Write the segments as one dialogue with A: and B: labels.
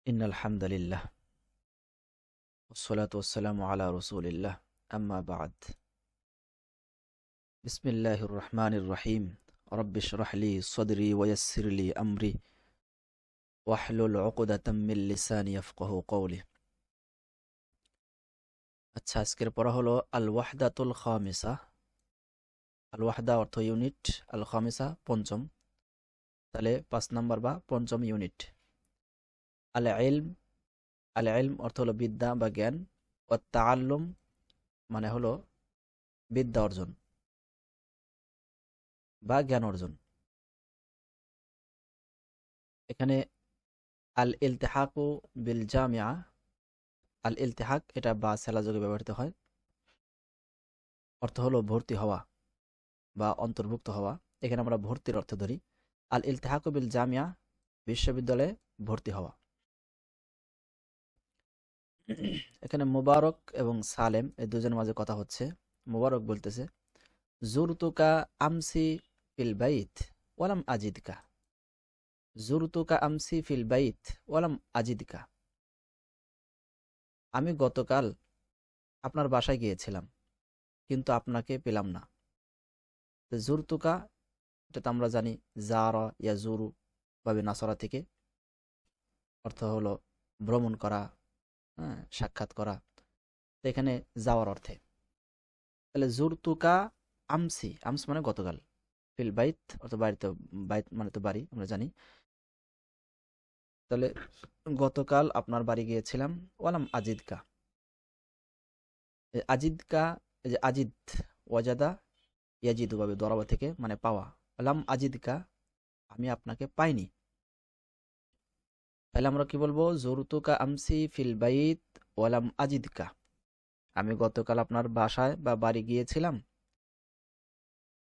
A: إن الحمد لله والصلاة والسلام على رسول الله أما بعد بسم الله الرحمن الرحيم رب اشرح لي صدري ويسر لي أمري واحلل عقدة من لساني يفقه قولي আচ্ছা আজকের পড়া হলো আল ওয়াহদাতুল খামিসা আল ওয়াহদা অর্থ ইউনিট আল খামিসা পঞ্চম তাহলে 5 নম্বর বা পঞ্চম ইউনিট আল ইলম আল ইলম অর্থ হলো বিদ্যা বা জ্ঞান ও তাআল্লুম মানে হলো বিদ্যা অর্জন বা জ্ঞান অর্জন। এখানে আল ইলতিহাকু বিল জামিয়া, আল ইলতিহাক এটা বা সেলা যোগে ব্যবহৃত হয়, অর্থ হলো ভর্তি হওয়া বা অন্তর্ভুক্ত হওয়া। এখানে আমরা ভর্তির অর্থ ধরি। আল ইলতিহাকু বিল জামিয়া বিশ্ববিদ্যালয়ে ভর্তি হওয়া। এখানে মুবারক এবং সালেম এই দুজনের মাঝে কথা হচ্ছে। মুবারক বলতেছে জুরতুকা আমসি ফিল বাইত ওয়ালাম আজিদকা, জুরতুকা আমসি ফিল বাইত ওয়ালাম আজিদকা, আমি গতকাল আপনার বাসায় গিয়েছিলাম কিন্তু আপনাকে পেলাম না। তো জুরতুকা এটা তো আমরা জানি জারা ইয়াজুরু ভাবে নাসরা থেকে, অর্থ হলো ভ্রমণ করা, সাক্ষাৎ করা। তো এখানে যাওয়ার অর্থে তাহলে জুরতুকা আমসি, আমস মানে গতকাল, ফিল বাইত অর্থ বাড়িতে, বাইত মানে তো বাড়ি আমরা জানি। তাহলে গতকাল আপনার বাড়ি গিয়েছিলাম। ওয়ালাম আজিদকা, আজিদকা এই যে আজিদ ওয়াজাদা ইয়াজিদু ভাবে দরাবা থেকে মানে পাওয়া। আলাম আজিদকা আমি আপনাকে পাইনি। তাহলে আমরা কি বলবো? জুরতুকা আমসি ফিল বাইত ওয়ালাম আজিদকা, আমি গতকাল আপনার বাসায় বা বাড়ি গিয়েছিলাম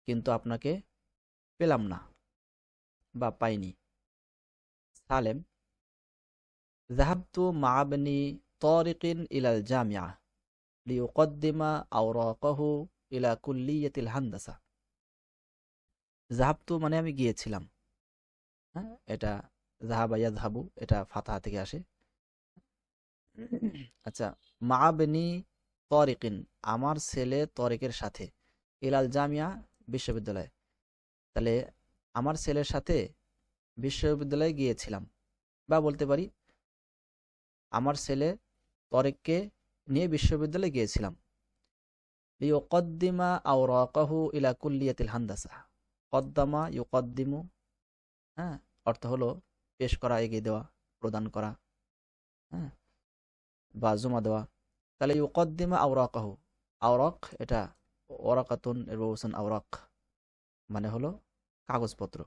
A: কিন্তু আপনাকে পেলাম না বা পাইনি। সালেম যাহাবতু মা ইবনি তারিকিন ইলাল জামিয়া লিউকদ্দিমা আওরাকাহু ইলা কুল্লিয়াতিল হান্দাসা। যাহাবতু মানে আমি গিয়েছিলাম, হ্যাঁ এটা যাহাবা ইয়াযহাবু এটা ফাতাহা থেকে আসে। আচ্ছা, মা ইবনি তারিকিন আমার ছেলে তরিকের সাথে, ইলাল জামিয়া বিশ্ববিদ্যালয়ে, তাহলে আমার ছেলের সাথে বিশ্ববিদ্যালয়ে গিয়েছিলাম, বা বলতে পারি আমার ছেলে তরিককে নিয়ে বিশ্ববিদ্যালয়ে গিয়েছিলাম। লিউকদ্দিমা আওরাকাহু ইলা কুল্লিয়াতিল হান্দাসা, কদ্দামা ইউকদ্দিমু, হ্যাঁ অর্থ হলো পেশ করা, এগিয়ে দেওয়া, প্রদান করা, হ্যাঁ বা জমা দেওয়া। তাহলে ইউকদ্দিমা আওরাকাহু, আওরাক এটা ওরাকাতুন এর বহুবচন আওরাক মানে হলো কাগজপত্র।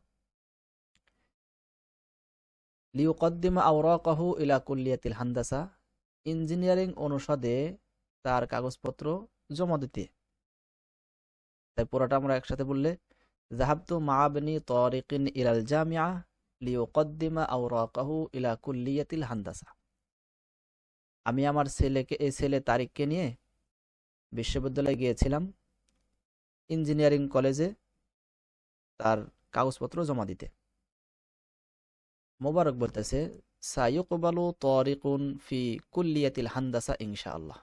A: লিউকদ্দিমা আওরাকাহু ইলা কুল্লিয়াতিল হান্দাসা, ইঞ্জিনিয়ারিং অনুষদে তার কাগজপত্র জমা দিতে। তাই পুরোটা আমরা একসাথে বললে যাহাবতু মা ইবনি তারিকিন ইলাল জামিয়া লিউকদ্দিমা আওরাকাহু ইলা কুল্লিয়াতিল হান্দাসা, আমি আমার ছেলে তারিককে নিয়ে বিশ্ববিদ্যালয়ে গিয়েছিলাম ইঞ্জিনিয়ারিং কলেজে তার কাগজপত্র জমা দিতে। মোবারক বলতেছে সায়ুকবালু তারিকুন ফি কুল্লিয়াতিল হান্দাসা ইনশাআল্লাহ।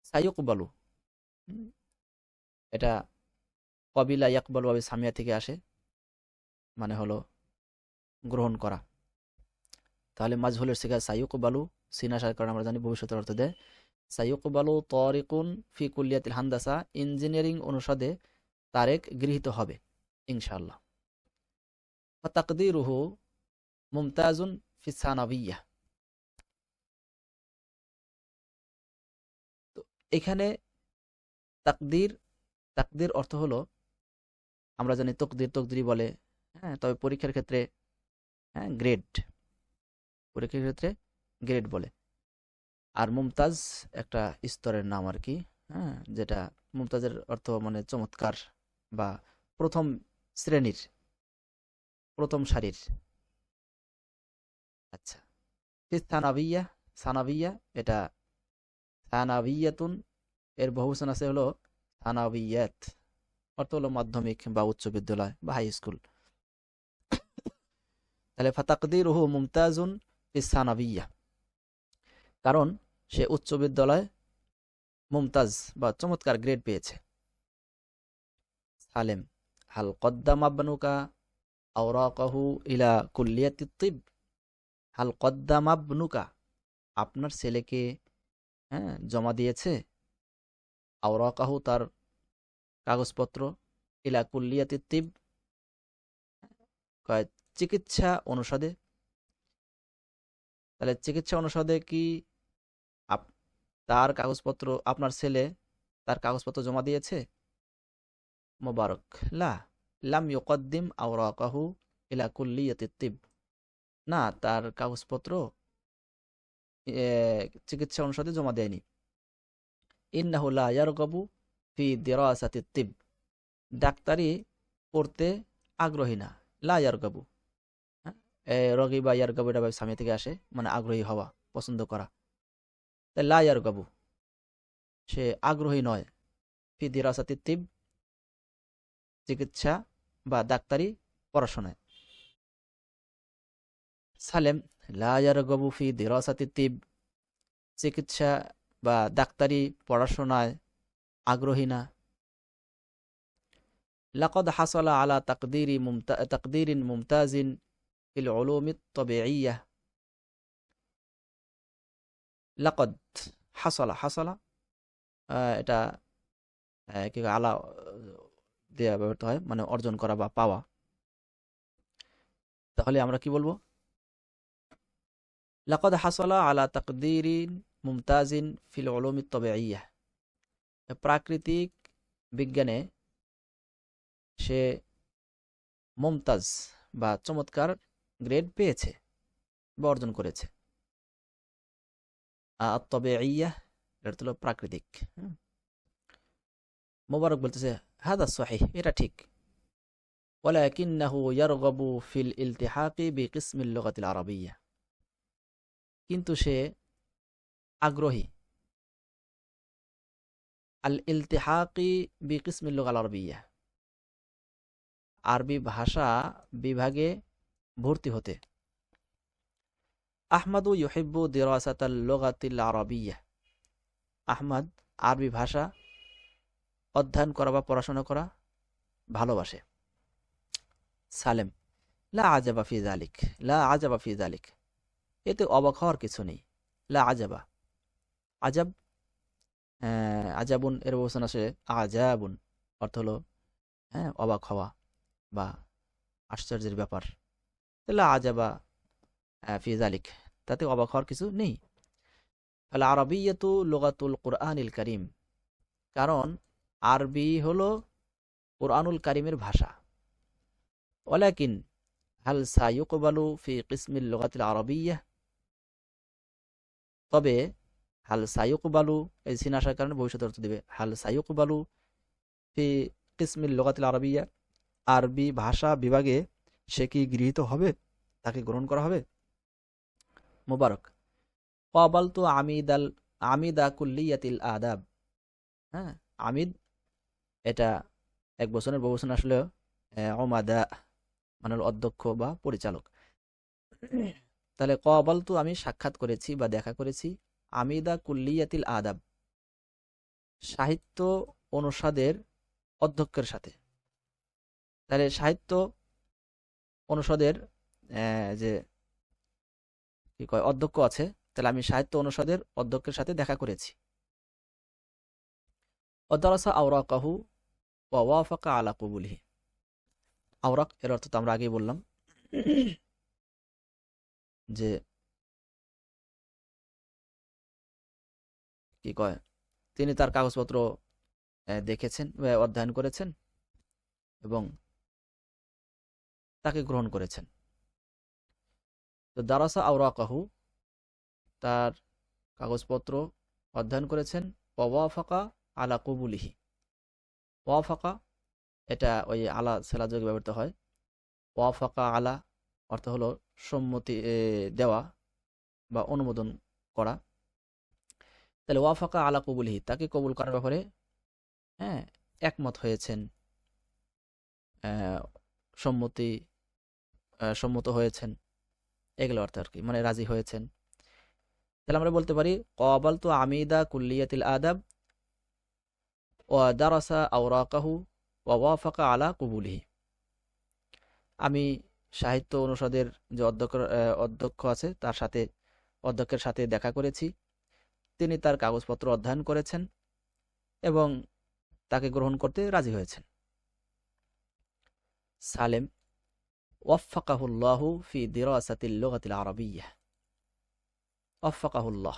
A: সায়ুকবালু এটা কবিলা ইয়াকবালু ভাবে সামিয়া থেকে আসে, মানে হলো গ্রহণ করা। তাহলে মাজহুলের সিগা সায়ুকবালু সিন আসার কারণে আমরা জানি ভবিষ্যতের অর্থ দেয় সায়ুকবালু তারিকুন ফি কুল্লিয়াতিল হান্দাসা, ইঞ্জিনিয়ারিং অনুষদে তারেক গৃহীত হবে ইনশাআল্লাহ। ওয়া তাকদীরুহু মুমতাজুন ফি সানাবিয়্যা। তো এখানে তাকদীর, তাকদীর অর্থ হলো আমরা জানি তকদির তকদিরি বলে, হ্যাঁ তবে পরীক্ষার ক্ষেত্রে হ্যাঁ গ্রেড, পরীক্ষার ক্ষেত্রে গ্রেড বলে। আর মুমতাজ একটা স্তরের নাম আর কি, হ্যাঁ যেটা মুমতাজের অর্থ মানে চমৎকার বা প্রথম শ্রেণীর, প্রথম সারির। আচ্ছা, সানাবিয়া, সানাবিয়া এটা সানাবিয়াতুন এর বহুবচন আছে হলো সানাবিয়াত, অর্থ হলো মাধ্যমিক বা উচ্চ বিদ্যালয় বা হাই স্কুল। তাহলে ফাতাকদিরুহু মুমতাজুন ফিস সানাবিয়্যাহ, কারণ সে উচ্চ বিদ্যালয়ে মুমতাজ বা চমৎকার গ্রেড পেয়েছে। সালেম, হাল কদ্দামা ইবনুকা আওরাকাহু ইলা কুল্লিয়াতিত তিব, হাল কদ্দামা ইবনুকা, আপনার ছেলেকে জমা দিয়েছে, আওরাকাহু, তার কাগজপত্র, ইলা কুল্লিয়াতিত তিব, চিকিৎসা অনুষদে। তাহলে চিকিৎসা অনুষদে কি তার কাগজপত্র, আপনার ছেলে তার কাগজপত্র জমা দিয়েছে? মোবারক, লা লাম ইউকদ্দিম আওরাকাহু ইলা কুল্লিয়াতিত তিব, না, তার কাগজপত্র চিকিৎসা অনুষদে জমা দেয়নি। ইন্নাহু লা ইয়ারগাবু ফি দিরাসাতিত তিব, ডাক্তারি পড়তে আগ্রহী না। লা ইয়ারগাবু, রগি বা ইয়ারগাবু এটা সামি থেকে আসে, মানে আগ্রহী হওয়া, পছন্দ করা। তাই লা ইয়ারগাবু, সে আগ্রহী নয়, ফি দিরাসাতিত তিব, চিকিৎসা বা ডাক্তারি পড়াশোনায়। সালেম, লা ইয়ারগাবু ফি দিরাসাতিত তিব, চিকিৎসা বা ডাক্তারি পড়াশোনায় আগ্রহী না। লাকাদ হাসালা আলা তাকদিরিন মুমতাজিন ফিল উলুমিত তাবিইয়্যাহ, লাকাদ হাসালা এটা কি আলা দেয়া ব্যবহৃত হয়, মানে অর্জন করা বা পাওয়া। তাহলে আমরা কি বলবো? লাকাদ হাসালা আলা তাকদিরিন মুমতাজিন ফিল উলুমিত তাবিইয়্যাহ, প্রাকৃতিক বিজ্ঞানে সে মুমতাজ বা চমৎকার গ্রেড পেয়েছে বা অর্জন করেছে। আত-তাবিইয়্যাহ এটা হলো প্রাকৃতিক। মোবারক বলতেছে হাদা সহিহ, এটা ঠিক। ওয়ালাকিন্নাহু ইয়ারগাবু ফিল ইলতিহাকি বিকিসমিল লুগাতিল আরাবিয়্যাহ, কিন্তু সে আগ্রহী আল ইলতিহাকি বিকিসমিল লুগাল আরাবিয়্যাহ, আরবি ভাষা বিভাগে ভর্তি হতে। আহমাদু ইউহিব্বু দিরাসাতাল লুগাতিল আরাবিয়্যাহ, আহমদ আরবি ভাষা অধ্যয়ন করা বা পড়াশোনা করা ভালোবাসে। সালেম, লা আজাবা ফি যালিক, লা আজাবা ফি যালিক, এতে অবাক হওয়ার কিছু নেই। লা আজাবা, আজাব, আজাবুন এর অবস্থান আসে আজাবুন, অর্থ হলো অবাক হওয়া বা আশ্চর্যের ব্যাপার। লা আজাবা ফি যালিক, তাতে অবাক হওয়ার কিছু নেই। আল আরাবিয়্যাতু লুগাতুল কুরআনিল কারীম, কারণ আরবি হলো কুরআনুল কারীমের ভাষা। ওয়ালাকিন হাল সায়ুকবালু ফি কিসমিল লুগাতিল আরাবিয়্যাহ, তবে হাল সায়ুকবালু, এই সিন আসার কারণে ভবিষ্যৎ অর্থ দিবে, হাল সায়ুকবালু ফি কিসমিল লুগাতিল আরাবিয়্যাহ, আরবি ভাষা বিভাগে সে কি গৃহীত হবে, তাকে গ্রহণ করা হবে। মুবারক, ক্বাবালতু আমিদা কুল্লিয়াতিল আদাব, আমিদ এটা এক বছরের বহুবচন আসলে উমাদা, মানে অধ্যক্ষ বা পরিচালক। তাহলে ক্বাবালতু আমি সাক্ষাৎ করেছি বা দেখা করেছি, আমিদা কুল্লিয়াতিল আদাব, সাহিত্য অনুষদের অধ্যক্ষের সাথে। তাহলে সাহিত্য অনুষদের যে কি কয় অধ্যক্ষ আছে, তাহলে আমি সাহিত্য অনুষদের অধ্যক্ষের সাথে দেখা করেছি। ওয়াদারাসা আওরাকাহু ওয়া ওয়াফাকা আলা কবুলিহি, আওরাক এর অর্থ তো আমরা আগেই বললাম যে কি কয়, তিনি তার কাগজপত্র দেখেছেন বা অধ্যয়ন করেছেন এবং তাকে গ্রহণ করেছেন। তো দারাসা আওরাকাহু, তার কাগজপত্র অধ্যয়ন করেছেন, ওয়াফাকা আলা কবুলিহি, ওয়াফাকা এটা ওই আলা সেলা যোগে ব্যবহৃত হয়। ওয়াফাকা আলা অর্থ হলো সম্মতি দেওয়া বা অনুমোদন করা। তাহলে ওয়াফাকা আলা কবুলিহি, তাকে কবুল করার ব্যাপারে একমত হয়েছেন, সম্মত হয়েছেন। এগুলো অর্থ আর কি, মানে রাজি হয়েছেন। তাহলে আমরা বলতে পারি ক্বাবালতু আমিদা কুল্লিয়াতিল আদাব ওয়া দারাসা আওরাকাহু ওয়া ওয়াফাকা আলা কুবুলিহি। আমি সাহিত্য অনুষদের যে অধ্যক্ষ আছে তার সাথে, অধ্যক্ষের সাথে দেখা করেছি, তিনি তার কাগজপত্র অধ্যয়ন করেছেন এবং তাকে গ্রহণ করতে রাজি হয়েছেন। সালেম ওয়াফাকাহুল্লাহু ফি দিরাসাতিল লুগাতিল আরাবিয়্যাহ। ওয়াফাকাহুল্লাহ,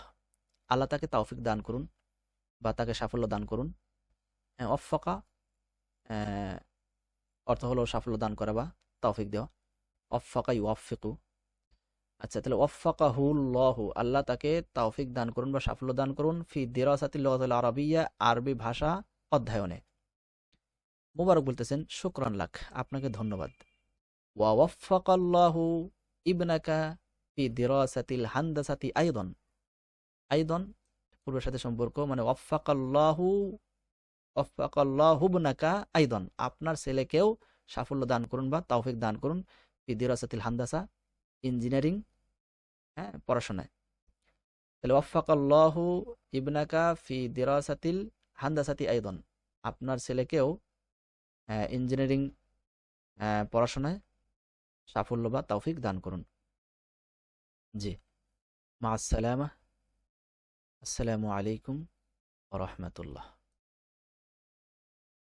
A: আল্লাহ তাকে তৌফিক দান করুন বা তাকে সাফল্য দান করুন। ওয়াফাকা অর্থ হলো সাফল্য দান করা বা তৌফিক দেওয়া। ওয়াফাকা ইউওয়াফিকু। আচ্ছা, তাহলে ওয়াফাকাহুল্লাহু, আল্লাহ তাকে তৌফিক দান করুন বা সাফল্য দান করুন ফি দিরাসাতিল লুগাতিল আরাবিয়্যাহ, আরবি ভাষা অধ্যয়নে। মুবারক বলতেছেন শুকরান লাক, আপনাকে ধন্যবাদ। ওয়া ওয়াফাকাল্লাহু ইবনাকা ফি দিরাসাতিল হান্দাসাতি আইদান। আইদান পূর্বের সাথে সম্পর্ক, মানে ওয়াফাকাল্লাহু ইবনাকা আইদান, আপনার ছেলেকেও সাফল্য দান করুন বা তৌফিক দান করুন ফি দিরাসাতিল হান্দাসা, ইঞ্জিনিয়ারিং, হ্যাঁ, পড়াশোনায়। তাহলে ওয়াফাকাল্লাহু ইবনাকা ফি দিরাসাতিল হান্দাসাতি আইদান, আপনার ছেলেকেও ইঞ্জিনিয়ারিং পড়াশোনায় সাফল্য বা তৌফিক দান করুন। জি, মা আসসালামা, আসসালামু আলাইকুম ওয়া রাহমাতুল্লাহ।